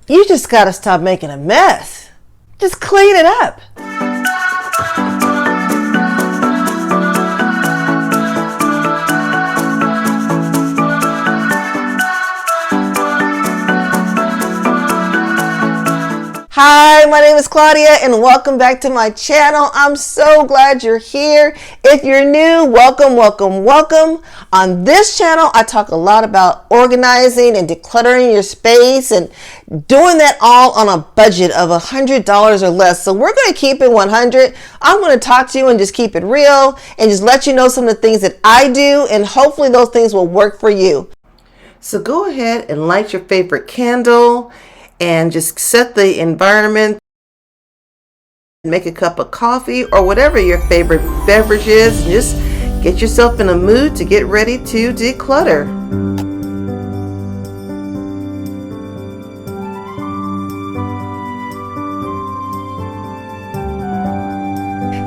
You just gotta stop making a mess. Just clean it up. Hi, my name is Claudia and welcome back to my channel. I'm so glad you're here. If you're new, welcome, welcome, welcome. On this channel, I talk a lot about organizing and decluttering your space and doing that all on a budget of $100 or less. So we're going to keep it 100. I'm going to talk to you and just keep it real and just let you know some of the things that I do, and hopefully those things will work for you. So go ahead and light your favorite candle and just set the environment. Make a cup of coffee or whatever your favorite beverage is. Just get yourself in a mood to get ready to declutter.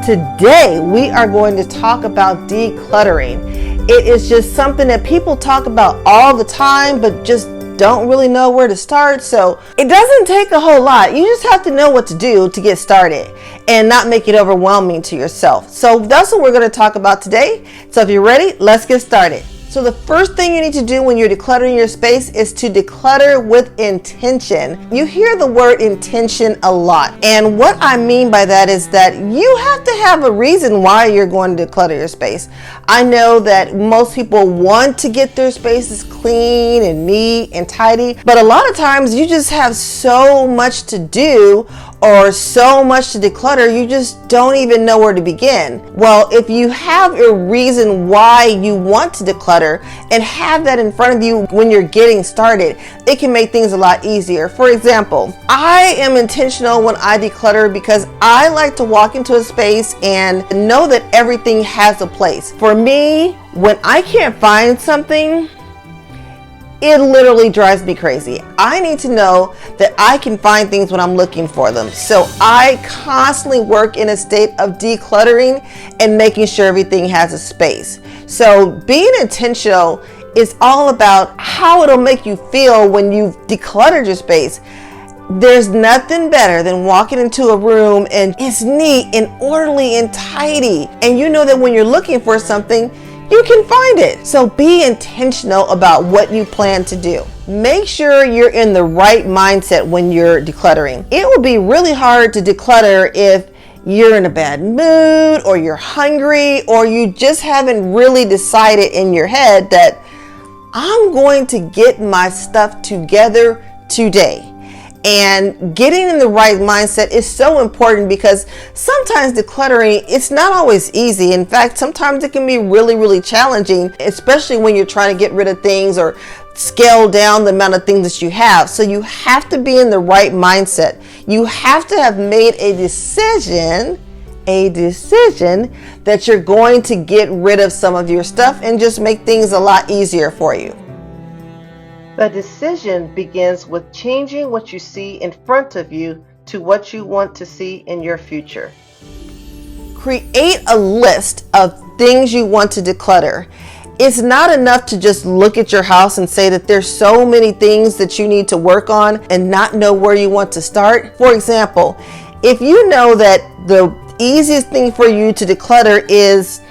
Today we are going to talk about decluttering. It is just something that people talk about all the time, but just don't really know where to start. So it doesn't take a whole lot. You just have to know what to do to get started and not make it overwhelming to yourself. So that's what we're going to talk about today. So if you're ready, let's get started. So the first thing you need to do when you're decluttering your space is to declutter with intention. You hear the word intention a lot. And what I mean by that is that you have to have a reason why you're going to declutter your space. I know that most people want to get their spaces clean and neat and tidy, but a lot of times you just have so much to do or so much to declutter, you just don't even know where to begin. Well, if you have a reason why you want to declutter and have that in front of you when you're getting started, it can make things a lot easier. For example, I am intentional when I declutter because I like to walk into a space and know that everything has a place. For me, when I can't find something, it literally drives me crazy. I need to know that I can find things when I'm looking for them. So I constantly work in a state of decluttering and making sure everything has a space. So being intentional is all about how it'll make you feel when you've decluttered your space. There's nothing better than walking into a room and it's neat and orderly and tidy. And you know that when you're looking for something, you can find it. So be intentional about what you plan to do. Make sure you're in the right mindset when you're decluttering. It will be really hard to declutter if you're in a bad mood or you're hungry or you just haven't really decided in your head that I'm going to get my stuff together today. And getting in the right mindset is so important because sometimes decluttering, it's not always easy. In fact, sometimes it can be really, really challenging, especially when you're trying to get rid of things or scale down the amount of things that you have. So you have to be in the right mindset. You have to have made a decision that you're going to get rid of some of your stuff and just make things a lot easier for you. The decision begins with changing what you see in front of you to what you want to see in your future. Create a list of things you want to declutter. It's not enough to just look at your house and say that there's so many things that you need to work on and not know where you want to start. For example, if you know that the easiest thing for you to declutter is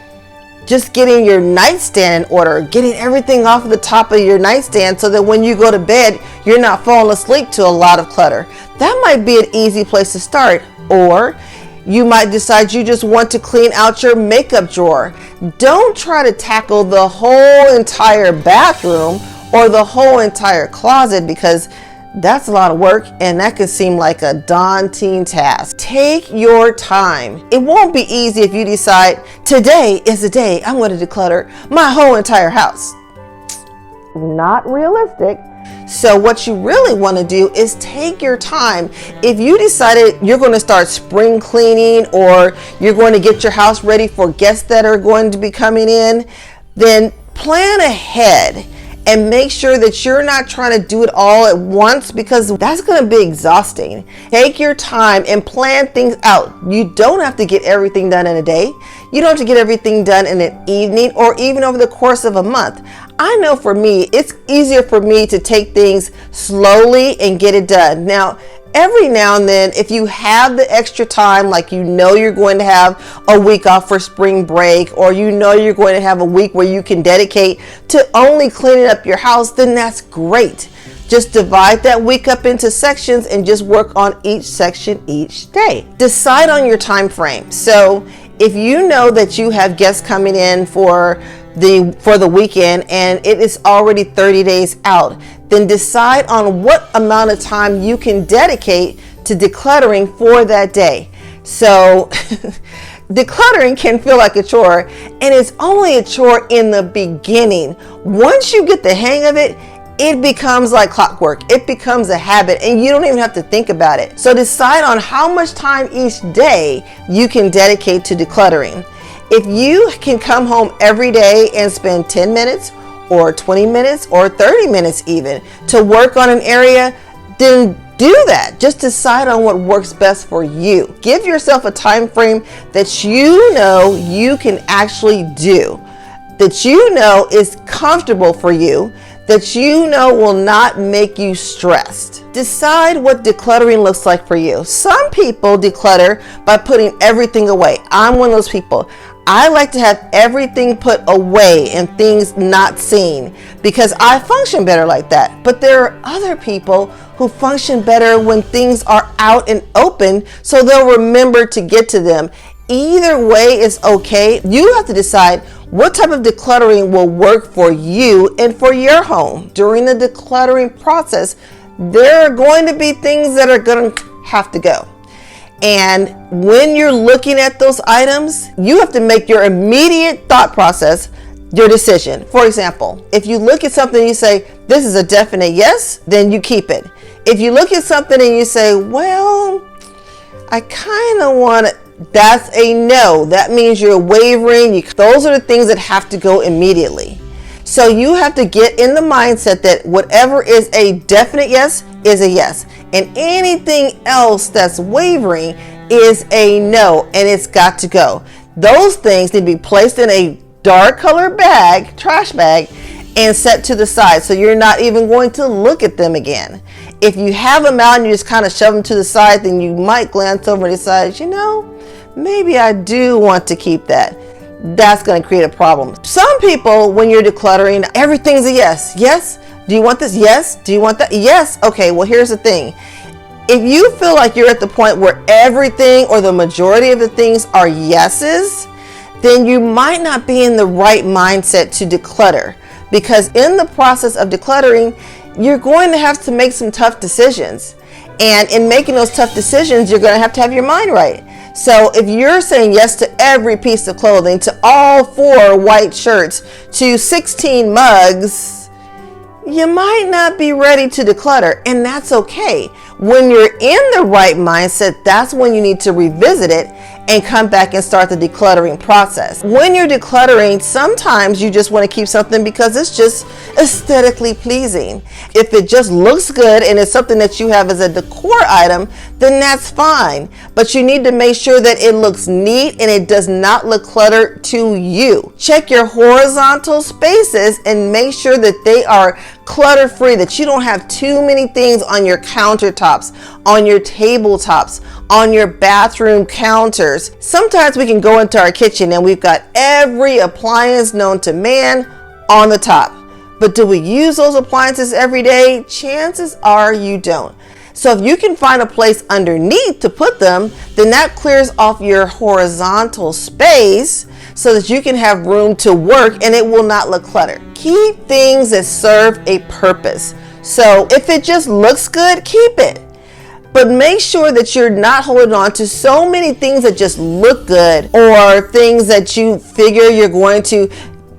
just getting your nightstand in order, getting everything off of the top of your nightstand so that when you go to bed, you're not falling asleep to a lot of clutter. That might be an easy place to start. Or you might decide you just want to clean out your makeup drawer. Don't try to tackle the whole entire bathroom or the whole entire closet because that's a lot of work and that can seem like a daunting task. Take your time. It won't be easy if you decide today is the day I'm going to declutter my whole entire house. Not realistic. So what you really want to do is take your time. If you decided you're going to start spring cleaning or you're going to get your house ready for guests that are going to be coming in, then plan ahead and make sure that you're not trying to do it all at once because that's going to be exhausting. Take your time and plan things out. You don't have to get everything done in a day. You don't have to get everything done in an evening or even over the course of a month. I know for me, it's easier for me to take things slowly and get it done. Now, every now and then, if you have the extra time, like you know you're going to have a week off for spring break, or you know you're going to have a week where you can dedicate to only cleaning up your house, then that's great. Just divide that week up into sections and just work on each section each day. Decide on your time frame. So if you know that you have guests coming in for the weekend and it is already 30 days out, then decide on what amount of time you can dedicate to decluttering for that day. So decluttering can feel like a chore, and it's only a chore in the beginning. Once you get the hang of it, it becomes like clockwork. It becomes a habit and you don't even have to think about it. So decide on how much time each day you can dedicate to decluttering. If you can come home every day and spend 10 minutes or 20 minutes or 30 minutes even to work on an area, then do that. Just decide on what works best for you. Give yourself a time frame that you know you can actually do, that you know is comfortable for you, that you know will not make you stressed. Decide what decluttering looks like for you. Some people declutter by putting everything away. I'm one of those people. I like to have everything put away and things not seen because I function better like that. But there are other people who function better when things are out and open, so they'll remember to get to them. Either way is okay. You have to decide what type of decluttering will work for you and for your home. During the decluttering process, there are going to be things that are going to have to go. And when you're looking at those items, you have to make your immediate thought process your decision. For example, if you look at something and you say, this is a definite yes, then you keep it. If you look at something and you say, well, I kind of want to, that's a no. That means you're wavering. Those are the things that have to go immediately. So you have to get in the mindset that whatever is a definite yes is a yes. And anything else that's wavering is a no, and it's got to go. Those things need to be placed in a dark color bag, trash bag, and set to the side so you're not even going to look at them again. If you have them out and you just kind of shove them to the side, then you might glance over and decide, maybe I do want to keep that. That's going to create a problem. Some people, when you're decluttering, everything's a yes. Yes? Do you want this? Yes. Do you want that? Yes. Okay, well, here's the thing. If you feel like you're at the point where everything or the majority of the things are yeses, then you might not be in the right mindset to declutter, because in the process of decluttering, you're going to have to make some tough decisions. And in making those tough decisions, you're going to have your mind right. So if you're saying yes to every piece of clothing, to all 4 white shirts, to 16 mugs, you might not be ready to declutter, and that's okay. When you're in the right mindset, that's when you need to revisit it and come back and start the decluttering process. When you're decluttering, sometimes you just want to keep something because it's just aesthetically pleasing. If it just looks good and it's something that you have as a decor item, then that's fine. But you need to make sure that it looks neat and it does not look cluttered to you. Check your horizontal spaces and make sure that they are clutter free, that you don't have too many things on your countertops, on your tabletops, on your bathroom counters. Sometimes we can go into our kitchen and we've got every appliance known to man on the top. But do we use those appliances every day? Chances are you don't. So if you can find a place underneath to put them, then that clears off your horizontal space so that you can have room to work and it will not look cluttered. Keep things that serve a purpose. So if it just looks good, keep it. But make sure that you're not holding on to so many things that just look good or things that you figure you're going to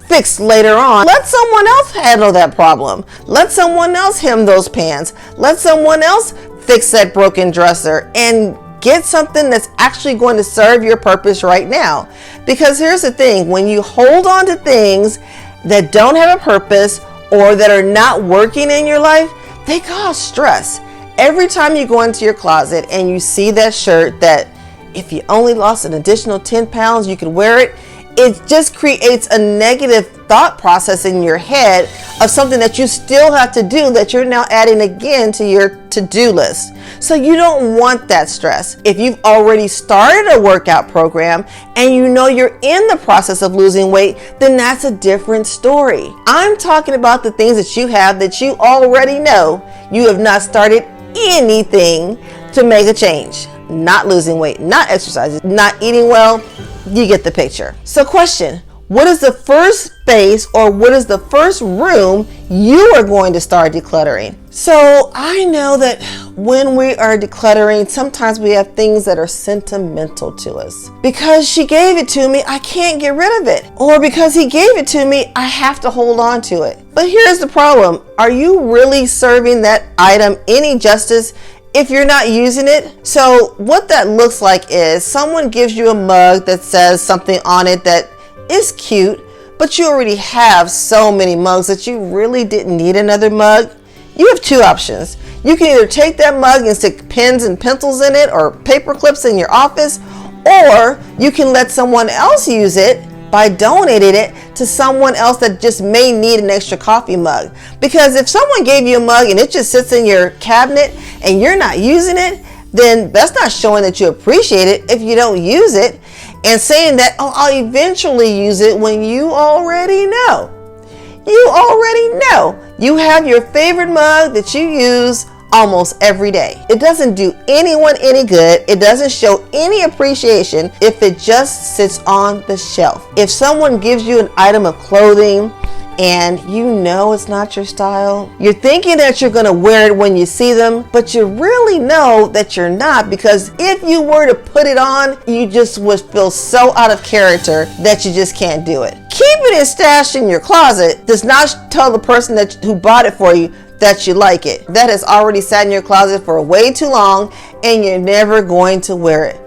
fix later on. Let someone else handle that problem. Let someone else hem those pants. Let someone else fix that broken dresser and get something that's actually going to serve your purpose right now. Because here's the thing, when you hold on to things that don't have a purpose or that are not working in your life, they cause stress. Every time you go into your closet and you see that shirt that If you only lost an additional 10 pounds, you could wear it. It just creates a negative thought process in your head of something that you still have to do that you're now adding again to your to-do list. So you don't want that stress. If you've already started a workout program and you know you're in the process of losing weight, then that's a different story. I'm talking about the things that you have that you already know you have not started anything to make a change. Not losing weight, not exercising, not eating well. You get the picture. So question, what is the first space or what is the first room you are going to start decluttering? So I know that when we are decluttering, sometimes we have things that are sentimental to us. Because she gave it to me, I can't get rid of it. Or because he gave it to me, I have to hold on to it. But here's the problem. Are you really serving that item any justice if you're not using it? So what that looks like is someone gives you a mug that says something on it that is cute, but you already have so many mugs that you really didn't need another mug. You have two options. You can either take that mug and stick pens and pencils in it or paper clips in your office, or you can let someone else use it by donating it to someone else that just may need an extra coffee mug. Because if someone gave you a mug and it just sits in your cabinet and you're not using it, then that's not showing that you appreciate it if you don't use it, and saying that, oh, I'll eventually use it, when you already know. You already know. You have your favorite mug that you use almost every day. It doesn't do anyone any good. It doesn't show any appreciation if it just sits on the shelf. If someone gives you an item of clothing and you know it's not your style, you're thinking that you're going to wear it when you see them, but you really know that you're not, because if you were to put it on, you just would feel so out of character that you just can't do it. Keeping it stashed in your closet does not tell the person who bought it for you that you like it. That has already sat in your closet for way too long and you're never going to wear it.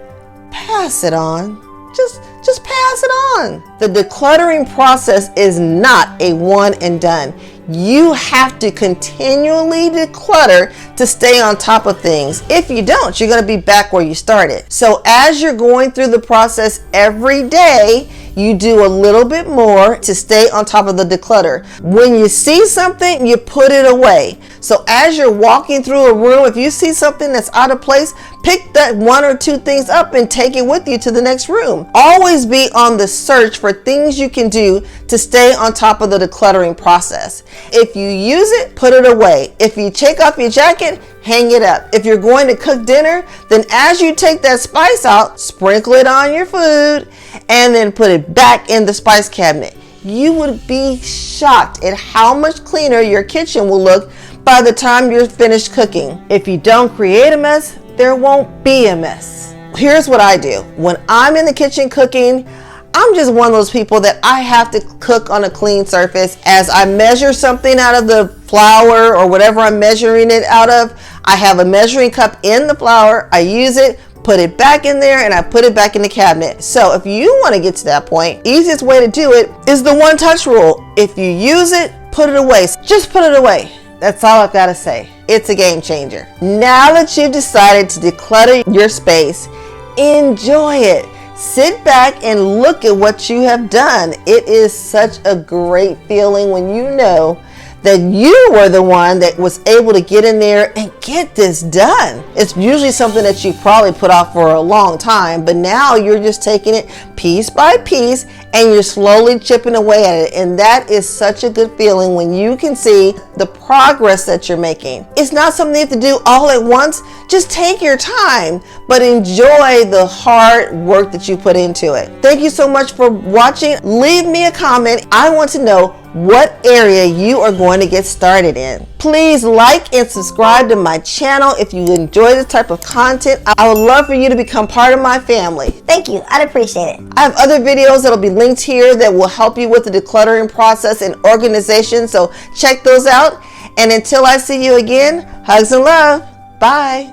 Pass it on. Just pass it on. The decluttering process is not a one and done. You have to continually declutter to stay on top of things. If you don't, you're going to be back where you started. So as you're going through the process every day, you do a little bit more to stay on top of the declutter. When you see something, you put it away. So as you're walking through a room, if you see something that's out of place, pick that one or two things up and take it with you to the next room. Always be on the search for things you can do to stay on top of the decluttering process. If you use it, put it away. If you take off your jacket, hang it up. If you're going to cook dinner, then as you take that spice out, sprinkle it on your food and then put it back in the spice cabinet. You would be shocked at how much cleaner your kitchen will look by the time you're finished cooking. If you don't create a mess, there won't be a mess. Here's what I do. When I'm in the kitchen cooking, I'm just one of those people that I have to cook on a clean surface. As I measure something out of the flour or whatever I'm measuring it out of, I have a measuring cup in the flour. I use it, put it back in there, and I put it back in the cabinet. So if you want to get to that point, easiest way to do it is the one touch rule. If you use it, put it away. Just put it away. That's all I've got to say. It's a game changer. Now that you've decided to declutter your space, enjoy it. Sit back and look at what you have done. It is such a great feeling when you know that you were the one that was able to get in there and get this done. It's usually something that you probably put off for a long time, but now you're just taking it piece by piece and you're slowly chipping away at it. And that is such a good feeling when you can see the progress that you're making. It's not something you have to do all at once. Just take your time, but enjoy the hard work that you put into it. Thank you so much for watching. Leave me a comment. I want to know what area you are going to get started in. Please like and subscribe to my channel if you enjoy this type of content. I would love for you to become part of my family. Thank you. I'd appreciate it. I have other videos that'll be linked here that will help you with the decluttering process and organization, so check those out. And until I see you again, hugs and love. Bye.